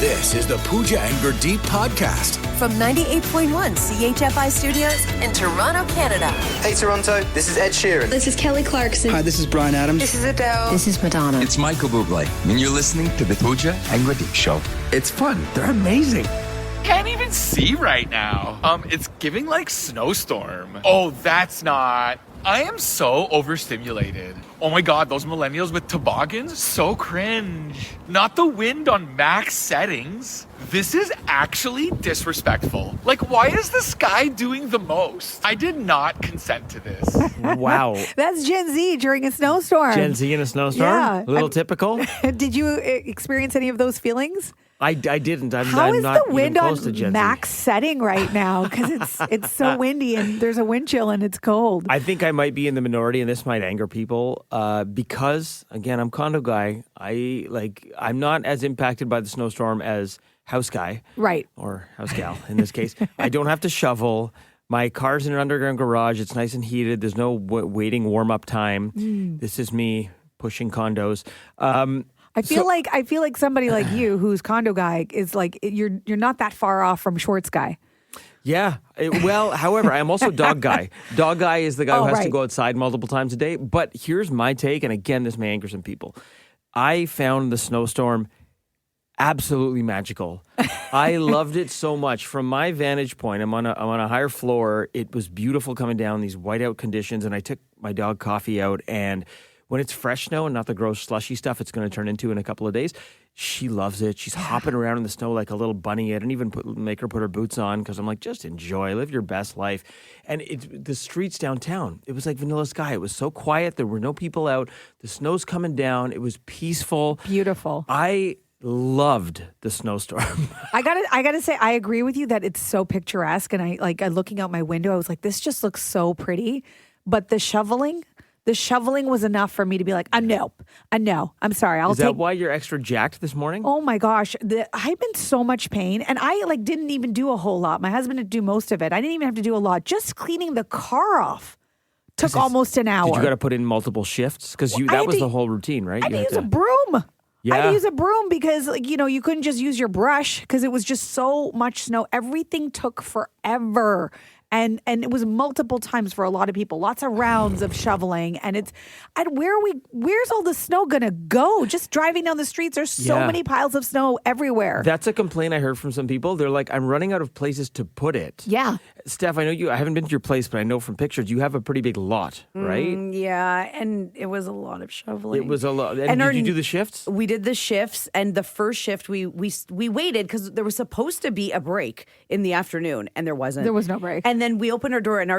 This is the Pooja and Gurdeep podcast. From 98.1 CHFI Studios in Toronto, Canada. Hey Toronto, this is Ed Sheeran. This is Kelly Clarkson. Hi, this is Bryan Adams. This is Adele. This is Madonna. It's Michael Bublé, and you're listening to the Pooja and Gurdeep Show. It's fun. They're amazing. Can't even see right now. It's giving like snowstorm. Oh, that's not. I am so overstimulated. Oh my God, those millennials with toboggans, so cringe. Not the wind on max settings. This is actually disrespectful. Like, why is the sky doing the most? I did not consent to this. Wow. That's Gen Z during a snowstorm. Gen Z in a snowstorm? Yeah. A little typical? Did you experience any of those feelings? I didn't. How is not the wind even close to Gen on Z. max setting right now? Because it's so windy and there's a wind chill and it's cold. I think I might be in the minority, and this might anger people because, again, I'm condo guy. I'm not as impacted by the snowstorm as house guy, Right. or house gal in this case. I don't have to shovel. My car's in an underground garage. It's nice and heated. There's no waiting warm up time. This is me pushing condos. I feel like somebody like you, who's condo guy, is like you're not that far off from shorts guy. Yeah. However, I'm also dog guy. Dog guy is the guy who has to right. go outside multiple times a day. But here's my take, and again, this may anger some people. I found the snowstorm absolutely magical. I loved it so much. From my vantage point, I'm on a higher floor. It was beautiful coming down, these whiteout conditions, and I took my dog Coffee out, and when it's fresh snow and not the gross slushy stuff it's going to turn into in a couple of days, she loves it. She's hopping around in the snow like a little bunny. I didn't even make her put her boots on because I'm like, just enjoy, live your best life. And the streets downtown, it was like vanilla sky. It was so quiet. There were no people out. The snow's coming down. It was peaceful. Beautiful. I loved the snowstorm. I gotta say, I agree with you that it's so picturesque. And I looking out my window, I was like, this just looks so pretty. But the shoveling was enough for me to be like, no, I'm sorry. Is that why you're extra jacked this morning? Oh my gosh, I'm in so much pain, and I didn't even do a whole lot. My husband did do most of it. I didn't even have to do a lot. Just cleaning the car off took almost an hour. Did you got to put in multiple shifts? Because that was the whole routine, right? I had to use a broom. Yeah. I had to use a broom because, you couldn't just use your brush because it was just so much snow. Everything took forever. And it was multiple times for a lot of people, lots of rounds of shoveling. And where's all the snow going to go? Just driving down the streets, there's so many piles of snow everywhere. That's a complaint I heard from some people. They're like, I'm running out of places to put it. Yeah. Steph, I haven't been to your place, but I know from pictures, you have a pretty big lot, right? Yeah, and it was a lot of shoveling. It was a lot. And did you do the shifts? We did the shifts, and the first shift, we waited because there was supposed to be a break in the afternoon, and there wasn't. There was no break. And then we opened our door, and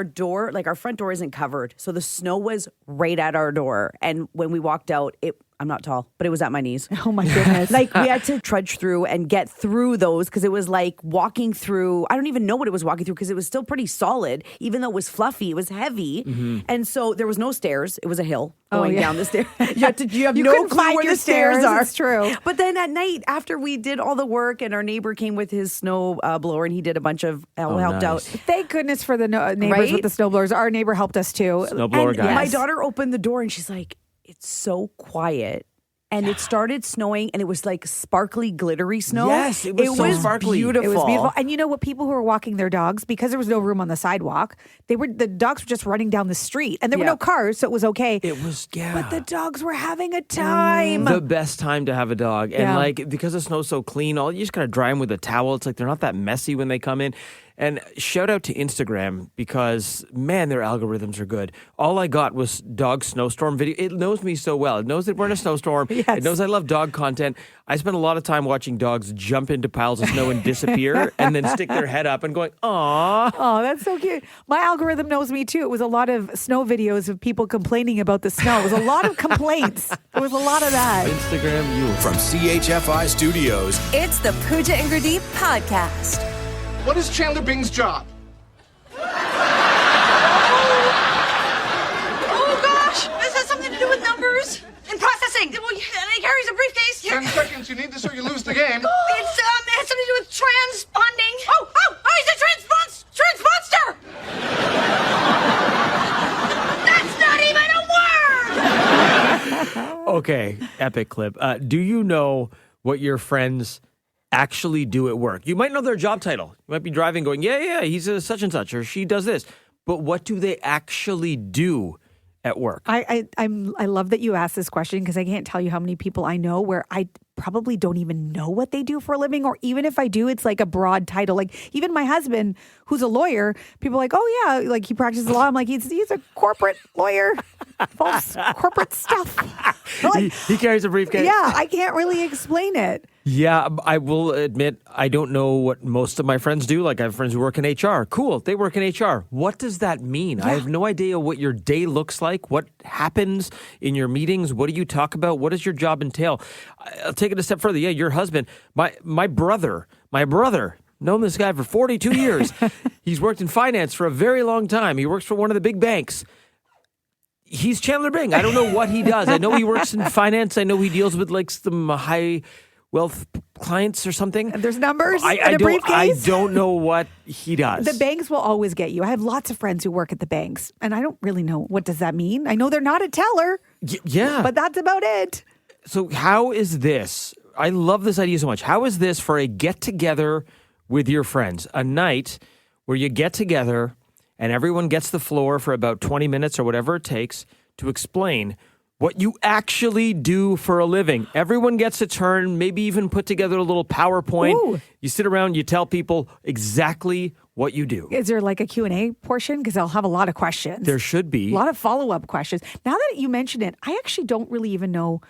our front door isn't covered. So the snow was right at our door. And when we walked out, I'm not tall, but it was at my knees. Oh my goodness. We had to trudge through and get through those because it was like walking through, I don't even know what it was walking through because it was still pretty solid. Even though it was fluffy, it was heavy. Mm-hmm. And so there was no stairs. It was a hill going down the stairs. You have no clue where the stairs are. It's true. But then at night, after we did all the work and our neighbor came with his snow blower and he did a bunch of, helped out. Thank goodness for the neighbors with the snowblowers. Our neighbor helped us too. Snowblower guy. My daughter opened the door and she's like, it's so quiet. And it started snowing, and it was like sparkly, glittery snow. Yes, it was so sparkly. Beautiful. It was beautiful. And you know what? People who were walking their dogs, because there was no room on the sidewalk, the dogs were just running down the street. And there were no cars, so it was okay. It was, But the dogs were having a time. The best time to have a dog. And because the snow's so clean, you just got to dry them with a towel. It's like they're not that messy when they come in. And shout out to Instagram because, man, their algorithms are good. All I got was dog snowstorm video. It knows me so well. It knows that we're in a snowstorm. Yes. It knows I love dog content. I spend a lot of time watching dogs jump into piles of snow and disappear and then stick their head up and going, aw. Oh, that's so cute. My algorithm knows me too. It was a lot of snow videos of people complaining about the snow. It was a lot of complaints. There was a lot of that. Instagram you. From CHFI Studios, It's the Pooja and Gurdeep podcast. What is Chandler Bing's job? Oh gosh, this has something to do with numbers and processing. Well, he carries a briefcase. 10 seconds, you need this or you lose the game. It has something to do with transponding. Oh, he's a transmonster. That's not even a word. Okay, epic clip. Do you know what your friends actually do at work? You might know their job title. You might be driving going, yeah, he's a such and such, or she does this. But what do they actually do at work? I love that you asked this question because I can't tell you how many people I know where I probably don't even know what they do for a living, or even if I do, it's like a broad title. Like even my husband, who's a lawyer, people are like, oh yeah, like he practices law. I'm like, he's a corporate lawyer, involves corporate stuff. Like, he carries a briefcase. yeah, I can't really explain it. Yeah, I will admit I don't know what most of my friends do. Like I have friends who work in HR. Cool, they work in HR. What does that mean? I have no idea what your day looks like. What happens in your meetings? What do you talk about? What does your job entail? I'll take it a step further. Yeah, your husband, my brother, known this guy for 42 years. He's worked in finance for a very long time. He works for one of the big banks. He's Chandler Bing. I don't know what he does. I know he works in finance. I know he deals with like some high wealth clients or something. There's numbers in a don't, briefcase. I don't know what he does. The banks will always get you. I have lots of friends who work at the banks, and I don't really know what does that mean. I know they're not a teller. Yeah. But that's about it. So how is this? I love this idea so much. How is this for a get-together with your friends? A night where you get together and everyone gets the floor for about 20 minutes or whatever it takes to explain what you actually do for a living. Everyone gets a turn, maybe even put together a little PowerPoint. Ooh. You sit around, you tell people exactly what you do. Is there like a Q&A portion? Because I'll have a lot of questions. There should be. A lot of follow-up questions. Now that you mention it, I actually don't really even know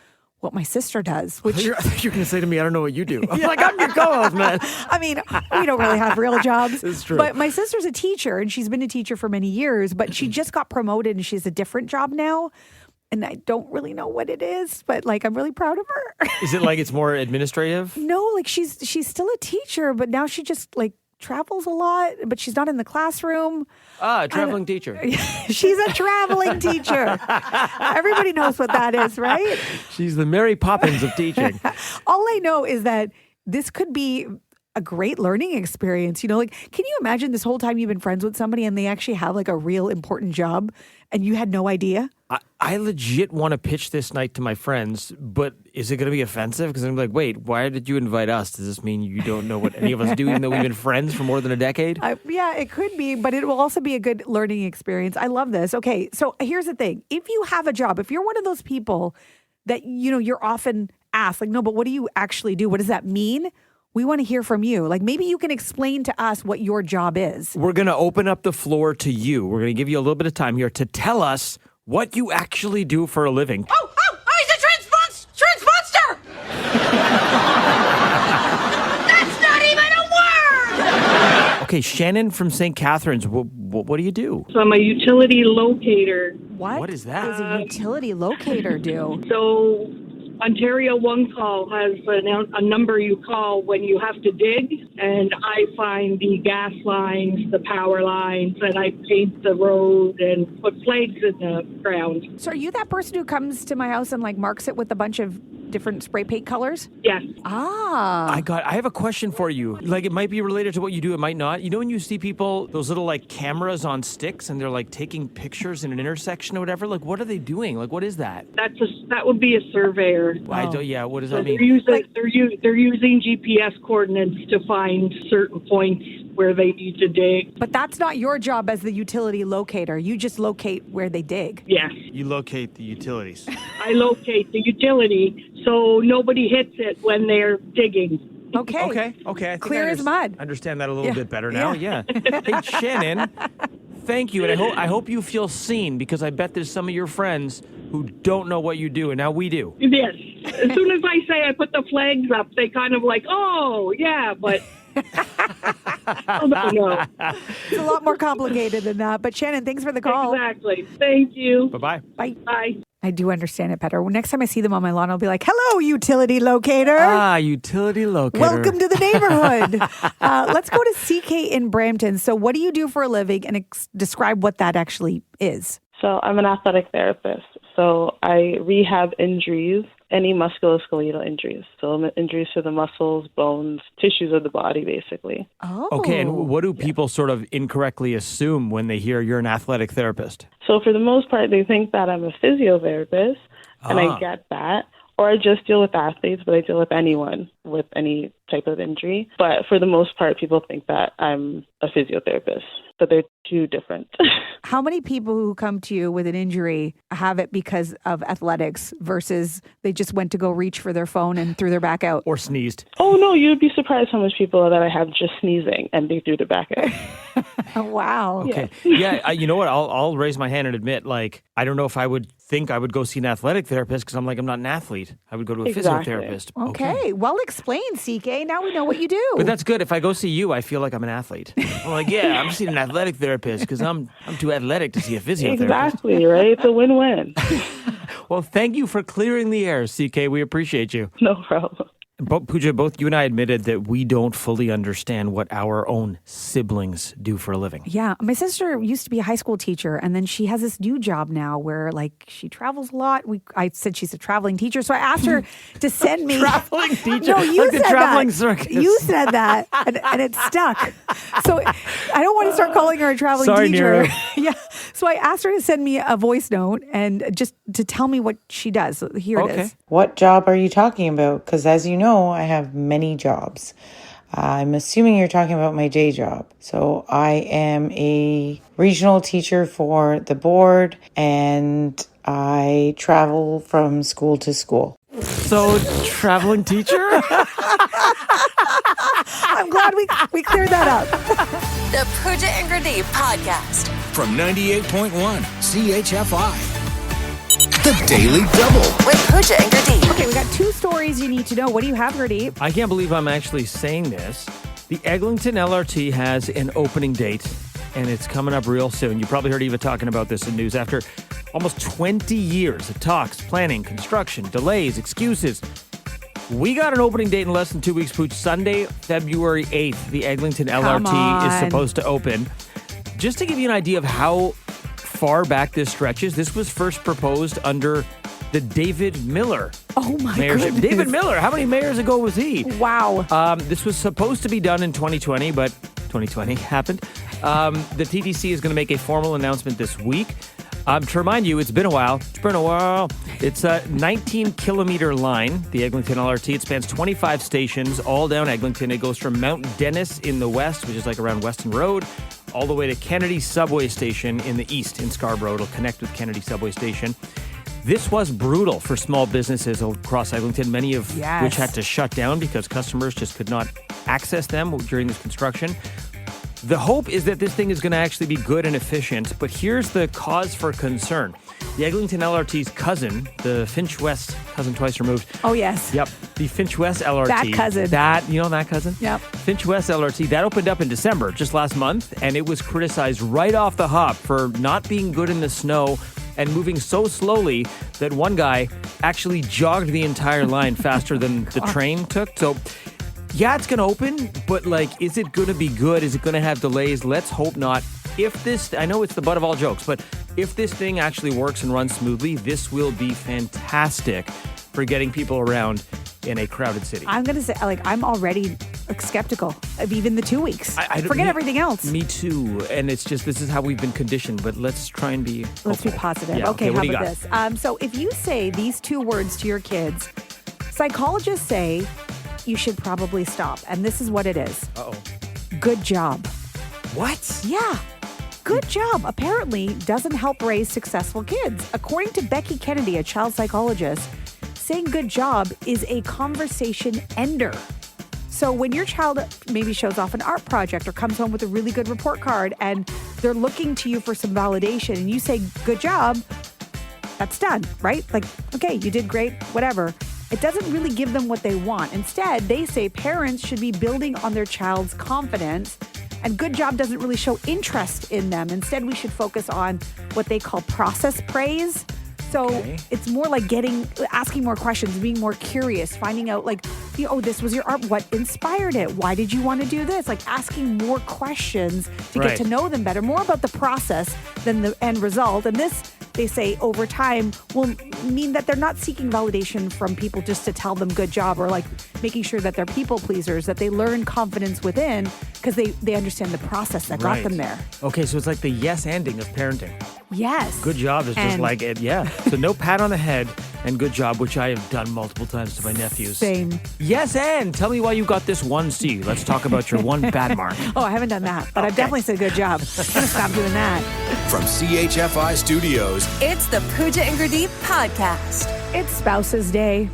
what my sister does. Which You're going to say to me, I don't know what you do. I'm like, I'm your co-host, man. I mean, we don't really have real jobs. It's true. But my sister's a teacher, and she's been a teacher for many years, but she just got promoted, and she has a different job now. And I don't really know what it is, but like I'm really proud of her. Is it like it's more administrative? No, like she's still a teacher, but now she just like travels a lot, but she's not in the classroom. Ah, a traveling teacher. She's a traveling teacher. Everybody knows what that is, right? She's the Mary Poppins of teaching. All I know is that this could be a great learning experience. You know, like, can you imagine this whole time you've been friends with somebody and they actually have like a real important job and you had no idea? I legit want to pitch this night to my friends, but is it going to be offensive? Because I'm like, wait, why did you invite us? Does this mean you don't know what any of us do, even though we've been friends for more than a decade? Yeah, it could be, but it will also be a good learning experience. I love this. Okay, so here's the thing. If you have a job, if you're one of those people that, you know, you're often asked, like, no, but what do you actually do? What does that mean? We want to hear from you. Like maybe you can explain to us what your job is. We're going to open up the floor to you. We're going to give you a little bit of time here to tell us what you actually do for a living. Oh, he's a transmonster! That's not even a word! Okay, Shannon from St. Catharines, what do you do? So I'm a utility locator. What is that? does a utility locator do? So Ontario One Call has a number you call when you have to dig, and I find the gas lines, the power lines, and I paint the road and put flags in the ground. So are you that person who comes to my house and like marks it with a bunch of different spray paint colors? Yes. Ah. I have a question for you. Like it might be related to what you do, it might not. You know when you see people, those little like cameras on sticks and they're like taking pictures in an intersection or whatever, like what are they doing? Like what is that? That would be a surveyor. Yeah, what does So that mean? they're using GPS coordinates to find certain points where they need to dig. But that's not your job as the utility locator. You just locate where they dig. Yes. You locate the utilities. I locate the utility so nobody hits it when they're digging. Okay. I think Clear as mud. Understand that a little bit better now. Yeah. Hey, Shannon, thank you, and I hope you feel seen because I bet there's some of your friends who don't know what you do, and now we do. Yes. As soon as I say I put the flags up, they kind of like, oh, yeah, but... oh, no. It's a lot more complicated than that. But Shannon, thanks for the call. Exactly. Thank you. Bye-bye. Bye. Bye. I do understand it better. Next time I see them on my lawn, I'll be like, hello, utility locator. Ah, utility locator. Welcome to the neighborhood. Let's go to CK in Brampton. So what do you do for a living and describe what that actually is? So I'm an athletic therapist. So I rehab injuries, any musculoskeletal injuries. So injuries to the muscles, bones, tissues of the body, basically. Oh. Okay, and what do people sort of incorrectly assume when they hear you're an athletic therapist? So for the most part, they think that I'm a physiotherapist, and I get that. or I just deal with athletes, but I deal with anyone with any type of injury. But for the most part, people think that I'm a physiotherapist, but they're two different. How many people who come to you with an injury have it because of athletics versus they just went to go reach for their phone and threw their back out? Or sneezed. Oh, no, you'd be surprised how much people that I have just sneezing and they threw their back out. Oh, wow. Okay. Yeah, you know what? I'll raise my hand and admit, like, I don't know if I would think I would go see an athletic therapist because I'm not an athlete. I would go to a physiotherapist. Okay. Well explained, CK. Now we know what you do. But that's good. If I go see you, I feel like I'm an athlete. I'm like, yeah, I'm seeing an athletic therapist because I'm too athletic to see a physiotherapist. Exactly, right? It's a win-win. Well, thank you for clearing the air, CK. We appreciate you. No problem. Pooja, both you and I admitted that we don't fully understand what our own siblings do for a living. Yeah. My sister used to be a high school teacher, and then she has this new job now where, like, she travels a lot. I said she's a traveling teacher, so I asked her to send me... Traveling teacher? No, you like said the traveling that. circus. You said that, and it stuck. So I don't want to start calling her a traveling teacher. Nero. Yeah. So I asked her to send me a voice note and just to tell me what she does. So here it is. What job are you talking about? Because as you know, I have many jobs. I'm assuming you're talking about my day job. So I am a regional teacher for the board and I travel from school to school. So, traveling teacher? I'm glad we cleared that up. The Pooja and Gurdeep Podcast. From 98.1 CHFI. The Daily Double. With Pooja and Gurdeep. Okay, we got two stories you need to know. What do you have, Gurdeep? I can't believe I'm actually saying this. The Eglinton LRT has an opening date, and it's coming up real soon. You probably heard Eva talking about this in news. After almost 20 years of talks, planning, construction, delays, excuses, we got an opening date in less than 2 weeks, Pooch. Sunday, February 8th, the Eglinton LRT is supposed to open. Just to give you an idea of how far back this stretches, this was first proposed under the David Miller mayorship. Goodness. David Miller, how many mayors ago was he? Wow. This was supposed to be done in 2020, but 2020 happened. The TTC is going to make a formal announcement this week. To remind you, it's been a while. It's a 19-kilometer line, the Eglinton LRT. It spans 25 stations all down Eglinton. It goes from Mount Dennis in the west, which is like around Weston Road, all the way to Kennedy Subway Station in the east in Scarborough. It'll connect with Kennedy Subway Station. This was brutal for small businesses across Eglinton, many of which had to shut down because customers just could not access them during this construction. The hope is that this thing is going to actually be good and efficient, but here's the cause for concern. The Eglinton LRT's cousin, the Finch West cousin twice removed. Oh, yes. Yep. The Finch West LRT. That cousin. You know that cousin? Yep. Finch West LRT, that opened up in December, just last month, and it was criticized right off the hop for not being good in the snow and moving so slowly that one guy actually jogged the entire line faster than the train took. So, yeah, it's going to open, but, is it going to be good? Is it going to have delays? Let's hope not. I know it's the butt of all jokes, but if this thing actually works and runs smoothly, this will be fantastic for getting people around in a crowded city. I'm going to say, I'm already skeptical of even the 2 weeks. Forget everything else. Me too. And it's just, this is how we've been conditioned, but let's try and be hopeful. Let's be positive. Yeah, okay, what how do you about got? this? So if you say these two words to your kids, psychologists say you should probably stop. And this is what it is. Uh-oh. Good job. What? Yeah. Good job apparently doesn't help raise successful kids. According to Becky Kennedy, a child psychologist, saying good job is a conversation ender. So when your child maybe shows off an art project or comes home with a really good report card and they're looking to you for some validation and you say good job, that's done, right? Okay, you did great, whatever. It doesn't really give them what they want. Instead, they say parents should be building on their child's confidence, and good job doesn't really show interest in them. Instead, we should focus on what they call process praise. So it's more like asking more questions, being more curious, finding out this was your art. What inspired it? Why did you want to do this? Asking more questions to get to know them better, more about the process than the end result. And this, they say, over time will mean that they're not seeking validation from people just to tell them good job or making sure that they're people pleasers, that they learn confidence within because they understand the process that got them there. Okay, so it's like the yes ending of parenting. Yes. Good job is just like it. Yeah. So no pat on the head. and good job, which I have done multiple times to my nephews. Same. Yes, and tell me why you got this 1 C. Let's talk about your one bad mark. Oh, I haven't done that, but I've definitely said good job. I'm going to stop doing that. From CHFI Studios, It's the Pooja and Gurdeep podcast. It's Spouses Day.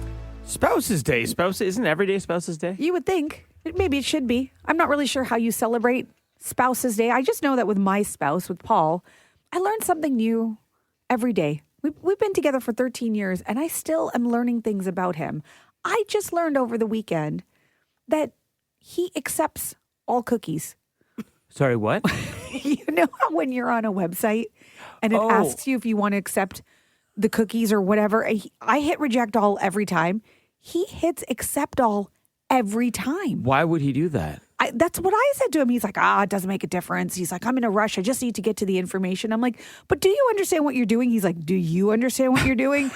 Spouses Day. Isn't every day Spouses Day? You would think. Maybe it should be. I'm not really sure how you celebrate Spouses Day. I just know that with my spouse, with Paul, I learned something new every day. We've been together for 13 years, and I still am learning things about him. I just learned over the weekend that he accepts all cookies. Sorry, what? You know how when you're on a website and it asks you if you want to accept the cookies or whatever, I hit reject all every time. He hits accept all every time. Why would he do that? That's what I said to him. He's like, it doesn't make a difference. He's like, I'm in a rush. I just need to get to the information. I'm like, but do you understand what you're doing? He's like, do you understand what you're doing?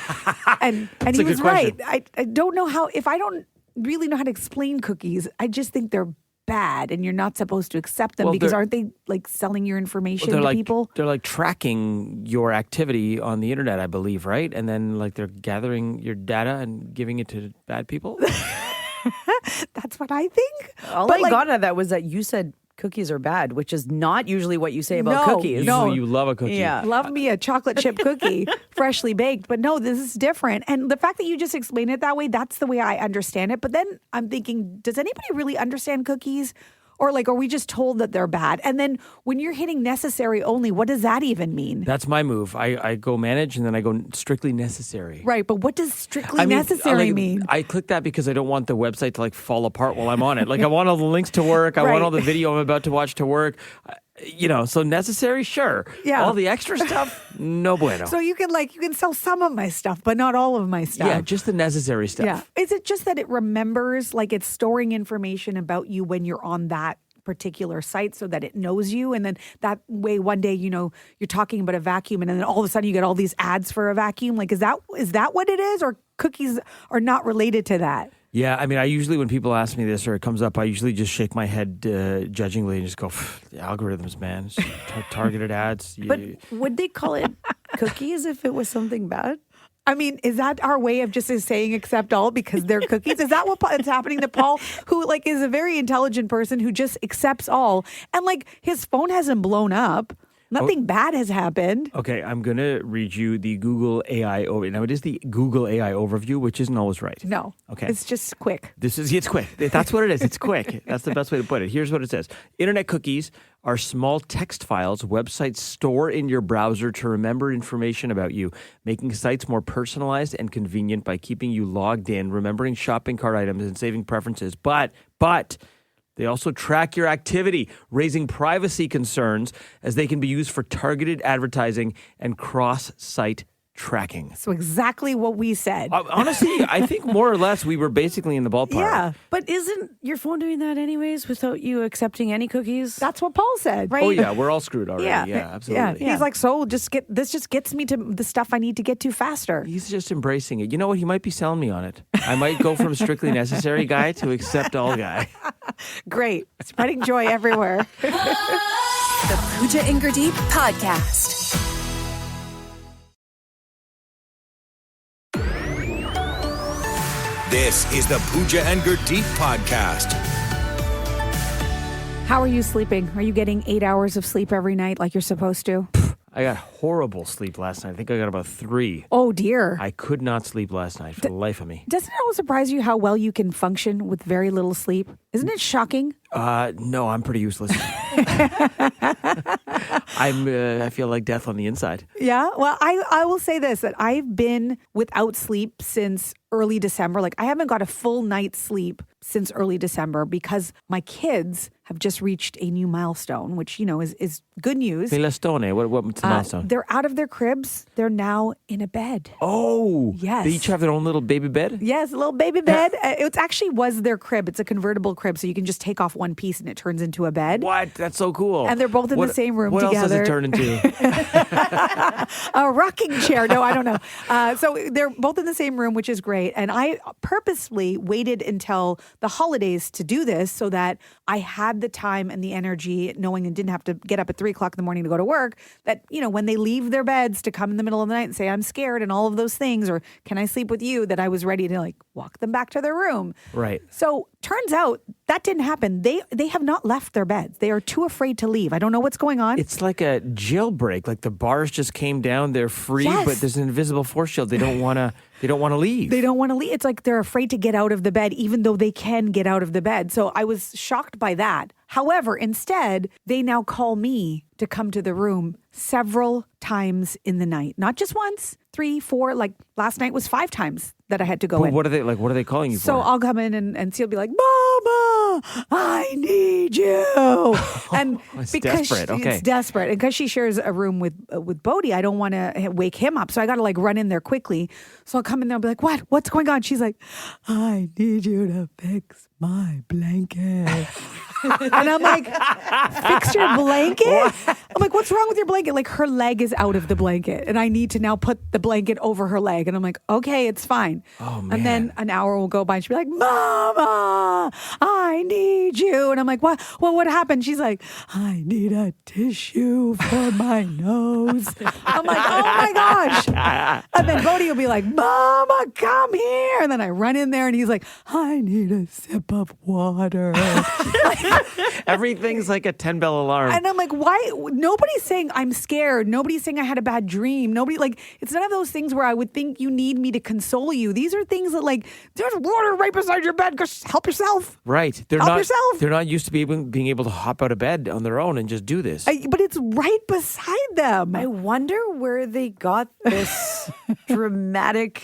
and he was right. I don't know how, if I don't really know how to explain cookies, I just think they're bad and you're not supposed to accept them because aren't they like selling your information to people? They're like tracking your activity on the internet, I believe, right? And then like they're gathering your data and giving it to bad people. That's what I think. All I got out of that was that you said cookies are bad, which is not usually what you say about cookies. Usually you love a cookie. Yeah. Love me a chocolate chip cookie, freshly baked. But no, this is different. And the fact that you just explained it that way, that's the way I understand it. But then I'm thinking, does anybody really understand cookies? Or like, are we just told that they're bad? And then when you're hitting necessary only, what does that even mean? That's my move. I go manage and then I go strictly necessary. Right. But what does strictly necessary mean? I click that because I don't want the website to like fall apart while I'm on it. Like I want all the links to work. I want all the video I'm about to watch to work. So necessary, sure. Yeah. All the extra stuff, no bueno. So you can sell some of my stuff, but not all of my stuff. Yeah, just the necessary stuff. Yeah. Is it just that it remembers, like it's storing information about you when you're on that particular site so that it knows you? And then that way one day, you're talking about a vacuum and then all of a sudden you get all these ads for a vacuum. Like, is that what it is? Or cookies are not related to that? Yeah, I mean, I usually, when people ask me this or it comes up, I usually just shake my head judgingly and just go, the algorithms, man. Targeted ads. But would they call it cookies if it was something bad? I mean, is that our way of just saying accept all because they're cookies? Is that what's happening to Paul, who like is a very intelligent person who just accepts all and like his phone hasn't blown up? Nothing bad has happened. Okay, I'm going to read you the Google AI overview. Now, it is the Google AI overview, which isn't always right. No. Okay. It's just quick. It's quick. That's what it is. It's quick. That's the best way to put it. Here's what it says. Internet cookies are small text files websites store in your browser to remember information about you, making sites more personalized and convenient by keeping you logged in, remembering shopping cart items, and saving preferences. But they also track your activity, raising privacy concerns as they can be used for targeted advertising and cross-site tracking. So exactly what we said. Honestly, I think more or less we were basically in the ballpark. Yeah. But isn't your phone doing that anyways without you accepting any cookies? That's what Paul said, right? Oh, yeah. We're all screwed already. Yeah, absolutely. Yeah. He's like, this just gets me to the stuff I need to get to faster. He's just embracing it. You know what? He might be selling me on it. I might go from strictly necessary guy to accept all guy. Great. Spreading joy everywhere. The Pooja and Gurdeep podcast. This is the Pooja and Gurdeep podcast. How are you sleeping? Are you getting 8 hours of sleep every night like you're supposed to? I got horrible sleep last night. I think I got about 3. Oh, dear. I could not sleep last night for the life of me. Doesn't it always surprise you how well you can function with very little sleep? Isn't it shocking? No, I'm pretty useless. I feel like death on the inside. Yeah. Well, I will say this, that I've been without sleep since early December. Like I haven't got a full night's sleep since early December because my kids have just reached a new milestone, which, is good news. Milestone. What's the milestone? They're out of their cribs. They're now in a bed. Oh. Yes. They each have their own little baby bed? Yes, a little baby bed. It actually was their crib. It's a convertible crib. crib, so you can just take off one piece and it turns into a bed. What? That's so cool. And they're both in the same room what together. What else does it turn into? A rocking chair. No, I don't know. So they're both in the same room, which is great. And I purposely waited until the holidays to do this so that I had the time and the energy, knowing I didn't have to get up at 3 o'clock in the morning to go to work, that, when they leave their beds to come in the middle of the night and say, I'm scared and all of those things, or can I sleep with you, that I was ready to walk them back to their room. Right. So turns out that didn't happen. They have not left their beds. They are too afraid to leave. I don't know what's going on. It's like a jailbreak. Like the bars just came down. They're free, Yes. but there's an invisible force shield. They don't want to. They don't want to leave. They don't want to leave. It's like they're afraid to get out of the bed, even though they can get out of the bed. So I was shocked by that. However, instead, they now call me to come to the room several times in the night. Not just once, 3, 4, like last night was 5 times that I had to go But in. what are they like? What are they calling you So for? I'll come in and she'll be like, Mama, I need you. And It's because desperate. Okay. it's desperate. And because she shares a room with Bodhi, I don't want to wake him up. So I got to run in there quickly. So I'll come in there and be like, what's going on? She's like, I need you to fix my blanket. And I'm like, fix your blanket? I'm like, what's wrong with your blanket? Like, her leg is out of the blanket and I need to now put the blanket over her leg. And I'm like, okay, it's fine. Oh, man. And then an hour will go by and she'll be like, Mama, I need you. And I'm like, what? Well, what happened? She's like, I need a tissue for my nose. I'm like, oh my gosh. And then Bodhi will be like, Mama, come here. And then I run in there and he's like, I need a sip of water. Everything's like a 10-bell alarm. And I'm like, why? Nobody's saying I'm scared. Nobody's saying I had a bad dream. Nobody, it's none of those things where I would think you need me to console you. These are things that, there's water right beside your bed. Go help yourself. Right. Help yourself. They're not used to being able to hop out of bed on their own and just do this. But it's right beside them. I wonder where they got this dramatic.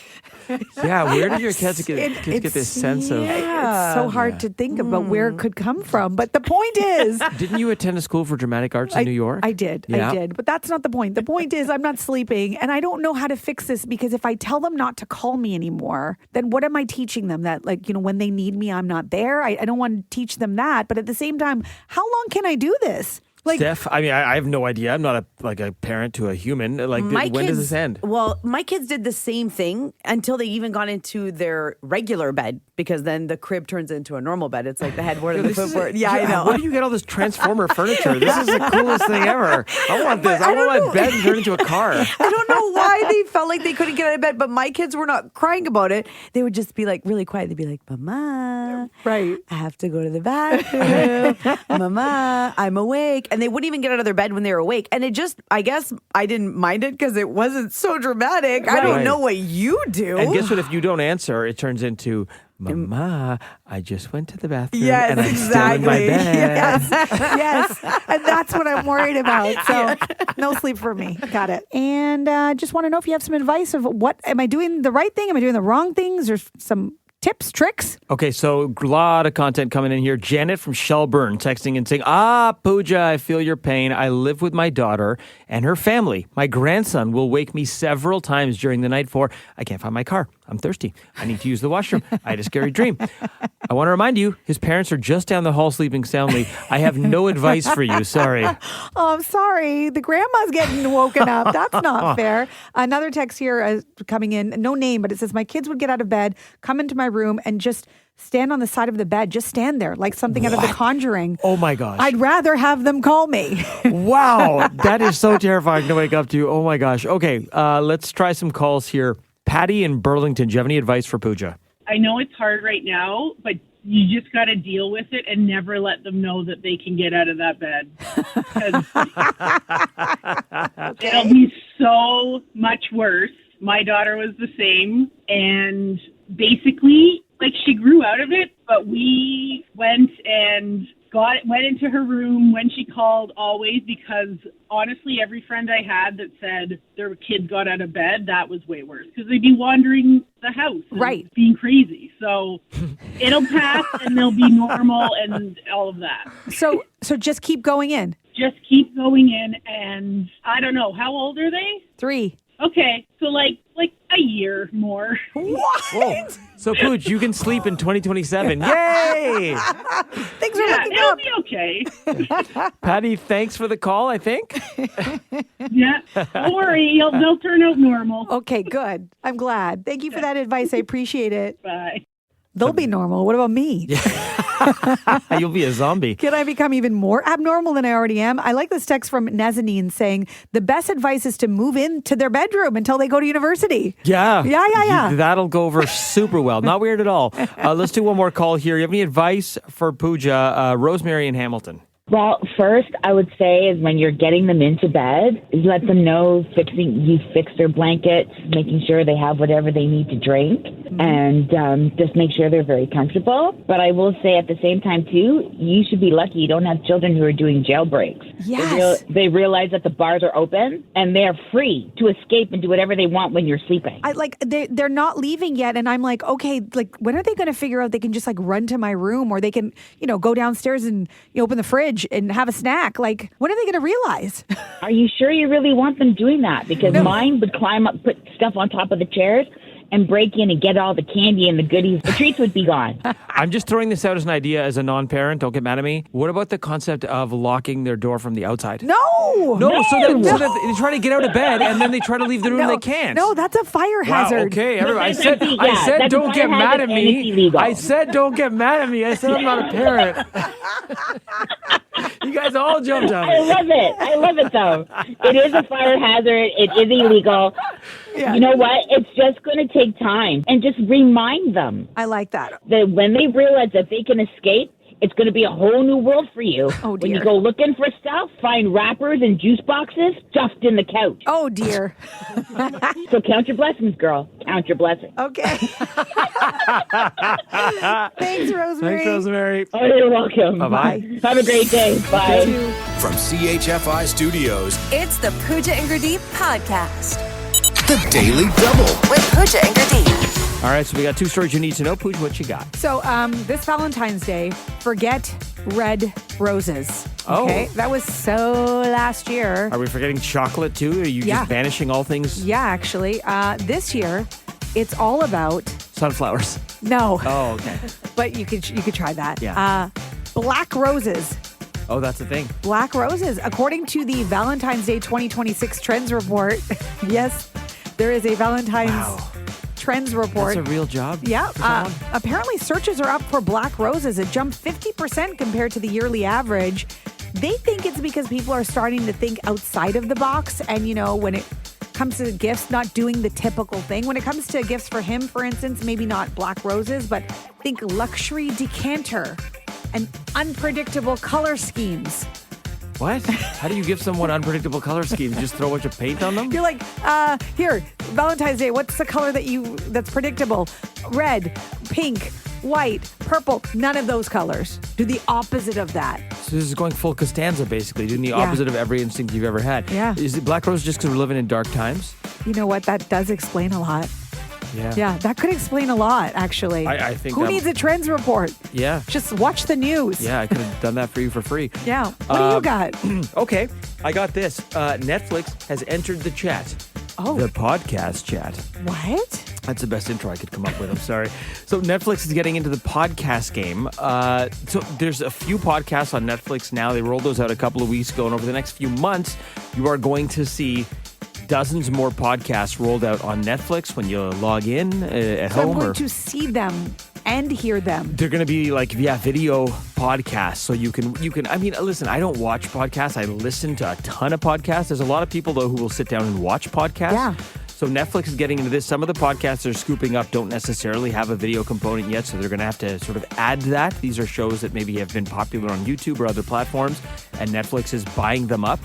Yeah, where did your kids get this sense of? It's so hard to think about where it could come from. But the point is, Didn't you attend a school for dramatic arts in New York? I did. Yeah. I did. But that's not the point. The point is I'm not sleeping and I don't know how to fix this, because if I tell them not to call me anymore, then what am I teaching them? That when they need me, I'm not there. I don't want to teach them that. But at the same time, how long can I do this? Steph, I mean, I have no idea. I'm not a parent to a human. When does this end? Well, my kids did the same thing until they even got into their regular bed, because then the crib turns into a normal bed. It's like the headboard and the footboard. Yeah, I know. Where do you get all this Transformer furniture? This is the coolest thing ever. I want this. I want my bed to turn into a car. I don't know why they felt like they couldn't get out of bed, but my kids were not crying about it. They would just be really quiet. They'd be like, Mama, right, I have to go to the bathroom. Mama, I'm awake. And they wouldn't even get out of their bed when they were awake. And I guess I didn't mind it because it wasn't so dramatic. I don't know what you do. And guess what? If you don't answer, it turns into, Mama, I just went to the bathroom Yes, and I'm exactly. still in my bed. Yes. And that's what I'm worried about. So no sleep for me. Got it. And just want to know if you have some advice of am I doing the right thing? Am I doing the wrong things? Or some tips, tricks? Okay, so a lot of content coming in here. Janet from Shelburne texting and saying, Pooja, I feel your pain. I live with my daughter and her family. My grandson will wake me several times during the night for, I can't find my car. I'm thirsty. I need to use the washroom. I had a scary dream. I want to remind you, his parents are just down the hall sleeping soundly. I have no advice for you. Sorry. Oh, I'm sorry. The grandma's getting woken up. That's not fair. Another text here coming in, no name, but it says, my kids would get out of bed, come into my room, and just stand on the side of the bed. Just stand there like something out of The Conjuring. Oh, my gosh. I'd rather have them call me. Wow. That is so terrifying to wake up to. Oh, my gosh. Okay, let's try some calls here. Patty in Burlington, do you have any advice for Pooja? I know it's hard right now, but you just got to deal with it and never let them know that they can get out of that bed. It'll be so much worse. My daughter was the same, and basically, she grew out of it, but we went into her room when she called always, because honestly, every friend I had that said their kids got out of bed, that was way worse, because they'd be wandering the house, and being crazy. So it'll pass and they'll be normal and all of that. So just keep going in. Just keep going in, and I don't know, how old are they? 3. Okay, so like a year more. What? Whoa. So, Pooch, you can sleep in 2027. Yay! Things are looking it'll up. be okay. Patty, thanks for the call, I think. Yeah, don't worry, they'll turn out normal. Okay, good. I'm glad. Thank you for that advice. I appreciate it. Bye. They'll be normal. What about me? You'll be a zombie. Can I become even more abnormal than I already am? I like this text from Nazanin saying the best advice is to move into their bedroom until they go to university. Yeah. Yeah. That'll go over super well. Not weird at all. Let's do one more call here. You have any advice for Pooja, Rosemary in Hamilton? Well, first, I would say is when you're getting them into bed, is let them know you fix their blankets, making sure they have whatever they need to drink, and just make sure they're very comfortable. But I will say at the same time, too, you should be lucky you don't have children who are doing jailbreaks. Yes. They realize that the bars are open, and they're free to escape and do whatever they want when you're sleeping. They're not leaving yet, and I'm like, okay, like when are they going to figure out they can just like run to my room, or they can, go downstairs and open the fridge and have a snack? Like, when are they going to realize? Are you sure you really want them doing that? Because mine would climb up, put stuff on top of the chairs, and break in and get all the candy and the goodies. The treats would be gone. I'm just throwing this out as an idea as a non-parent. Don't get mad at me. What about the concept of locking their door from the outside? No. So that they try to get out of bed and then they try to leave the room and they can't. No, that's a fire Wow, hazard. okay, everybody. I said don't get mad at me. I said don't get mad at me. I said I'm not a parent. You guys all jumped on I me. love it though. It is a fire hazard. It is illegal. Yeah. You know what? It's just going to take time, and just remind them. I like that. That when they realize that they can escape, it's going to be a whole new world for you. Oh, When you dear. go looking for stuff, find wrappers and juice boxes stuffed in the couch. Oh, dear. So count your blessings, girl. Count your blessings. Okay. Thanks, Rosemary. Thanks, Rosemary. Oh, you're welcome. Bye-bye. Have a great day. Bye. From CHFI Studios, It's the Pooja and Gurdeep podcast the Daily Double. with Pooja and Gurdeep. All right, so we got two stories you need to know. Pooja, what you got? So, this Valentine's Day, forget red roses. Oh. Okay. That was so last year. Are we forgetting chocolate too? Are you Yeah. just banishing all things Yeah, actually. This year, it's all about sunflowers? no, Oh, okay. but you could try that. Yeah. Black roses. Oh, that's the thing. Black roses. According to the Valentine's Day 2026 Trends Report, yes, there is a Valentine's Trends Report. That's a real job. Yeah. for someone? Apparently, searches are up for black roses. It jumped 50% compared to the yearly average. They think it's because people are starting to think outside of the box. And, when it comes to gifts, not doing the typical thing. When it comes to gifts for him, for instance, maybe not black roses, but think luxury decanter and unpredictable color schemes. What? How do you give someone unpredictable color schemes? Just throw a bunch of paint on them? You're like, here, Valentine's Day, what's the color that's predictable? Red, pink, white, purple, none of those colors. Do the opposite of that. So this is going full Costanza, basically, doing the Yeah. opposite of every instinct you've ever had. Yeah. Is it black rose just because we're living in dark times? You know what? That does explain a lot. Yeah. Yeah, that could explain a lot, actually. I think Who that- needs a trends report? Yeah. Just watch the news. Yeah, I could have done that for you for free. Yeah. What do you got? Okay, I got this. Netflix has entered the chat. Oh. The podcast chat. What? That's the best intro I could come up with. I'm sorry. So Netflix is getting into the podcast game. So there's a few podcasts on Netflix now. They rolled those out a couple of weeks ago. And over the next few months, you are going to see dozens more podcasts rolled out on Netflix when you log in at So I'm home. going to see them and hear them. They're going to be like, video podcasts. So you can, listen, I don't watch podcasts. I listen to a ton of podcasts. There's a lot of people, though, who will sit down and watch podcasts. Yeah. So Netflix is getting into this. Some of the podcasts they're scooping up don't necessarily have a video component yet, so they're going to have to sort of add that. These are shows that maybe have been popular on YouTube or other platforms, and Netflix is buying them up.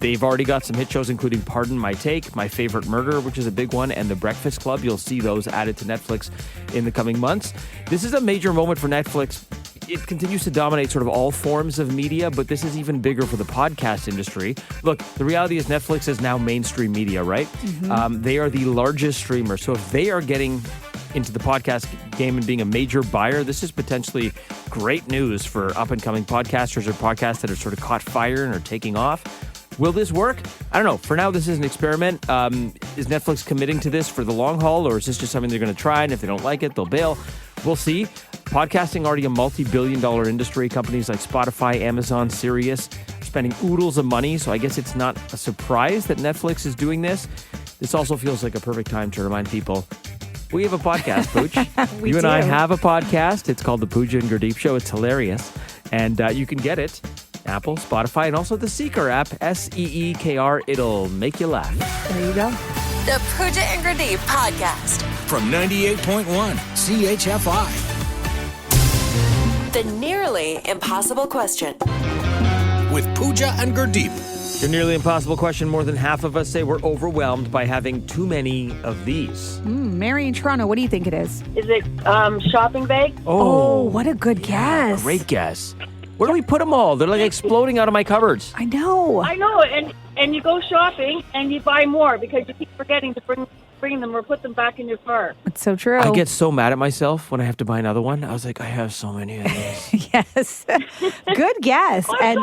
They've already got some hit shows, including Pardon My Take, My Favorite Murder, which is a big one, and The Breakfast Club. You'll see those added to Netflix in the coming months. This is a major moment for Netflix. It continues to dominate sort of all forms of media, but this is even bigger for the podcast industry. Look, the reality is Netflix is now mainstream media, right? Mm-hmm. They are the largest streamer. So if they are getting into the podcast game and being a major buyer, this is potentially great news for up-and-coming podcasters or podcasts that are sort of caught fire and are taking off. Will this work? I don't know. For now, this is an experiment. Is Netflix committing to this for the long haul, or is this just something they're going to try, and if they don't like it, they'll bail? We'll see. Podcasting already a multi-billion-dollar industry. Companies like Spotify, Amazon, Sirius are spending oodles of money, so I guess it's not a surprise that Netflix is doing this. This also feels like a perfect time to remind people we have a podcast, Pooch. You and I have a podcast. It's called The Pooja and Gurdeep Show. It's hilarious. And you can get it Apple, Spotify, and also the Seeker app, Seekr. It'll make you laugh. There you go. The Pooja and Gurdeep podcast. From 98.1 CHFI. The nearly impossible question. With Pooja and Gurdeep. Your nearly impossible question. More than half of us say we're overwhelmed by having too many of these. Mary in Toronto, what do you think it is? Is it shopping bag? Oh, what a good guess. Great guess. Where do we put them all? They're like exploding out of my cupboards. I know. And you go shopping and you buy more because you keep forgetting to bring them or put them back in your car. It's so true. I get so mad at myself when I have to buy another one. I was like, I have so many of these. Yes. Good guess. I'm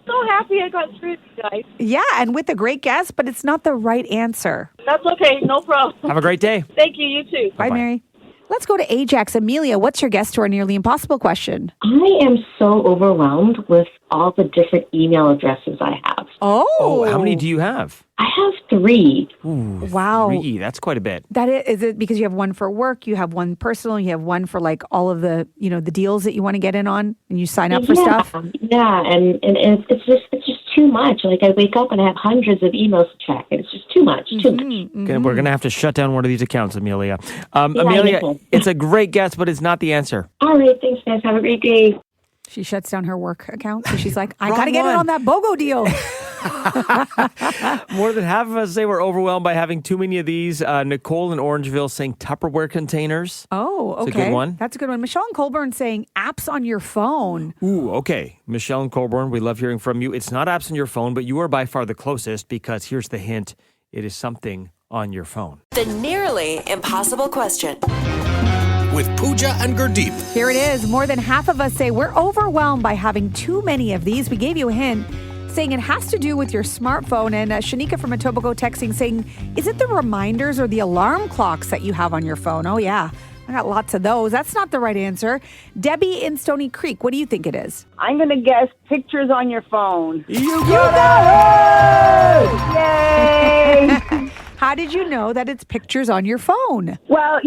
so happy I got through, guys. Yeah, and with a great guess, but it's not the right answer. That's okay. No problem. Have a great day. Thank you. You too. Bye, Mary. Let's go to Ajax. Amelia, what's your guess to our nearly impossible question? I am so overwhelmed with all the different email addresses I have. Oh. How many do you have? I have 3. Ooh, wow. 3. That's quite a bit. That is it because you have one for work, you have one personal, you have one for like all of the, the deals that you want to get in on and you sign up for stuff? Yeah, and it's just too much. Like I wake up and I have hundreds of emails to check. It's just too much, too much. Okay, we're going to have to shut down one of these accounts, Amelia. Amelia, it's a great guess, but it's not the answer. All right, thanks guys. Have a great day. She shuts down her work account. So she's like, I got to get in on that BOGO deal. More than half of us say we're overwhelmed by having too many of these. Nicole in Orangeville saying Tupperware containers. Oh, okay. That's a good one. That's a good one. Michelle in Colborne saying apps on your phone. Ooh, okay. Michelle in Colborne, we love hearing from you. It's not apps on your phone, but you are by far the closest because here's the hint. It is something on your phone. The nearly impossible question. With Pooja and Gurdeep. Here it is. More than half of us say we're overwhelmed by having too many of these. We gave you a hint saying it has to do with your smartphone. And Shanika from Etobicoke texting saying, is it the reminders or the alarm clocks that you have on your phone? Oh, yeah. I got lots of those. That's not the right answer. Debbie in Stony Creek, what do you think it is? I'm going to guess pictures on your phone. You got it! Yay! How did you know that it's pictures on your phone? Well,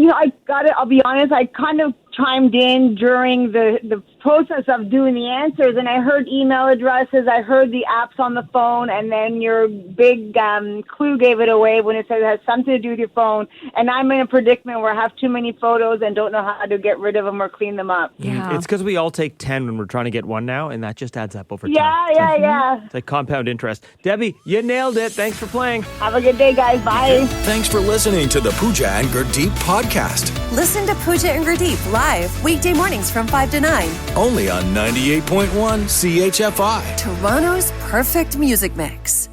I'll be honest, I kind of chimed in during the process of doing the answers, and I heard email addresses, I heard the apps on the phone, and then your big clue gave it away when it said it has something to do with your phone, and I'm in a predicament where I have too many photos and don't know how to get rid of them or clean them up. Yeah. It's because we all take 10 when we're trying to get one now, and that just adds up over time. Yeah. It's like compound interest. Debbie, you nailed it. Thanks for playing. Have a good day, guys. Bye. Thanks for listening to the Pooja and Gurdeep podcast. Listen to Pooja and Gurdeep live weekday mornings from 5 to 9. Only on 98.1 CHFI. Toronto's perfect music mix.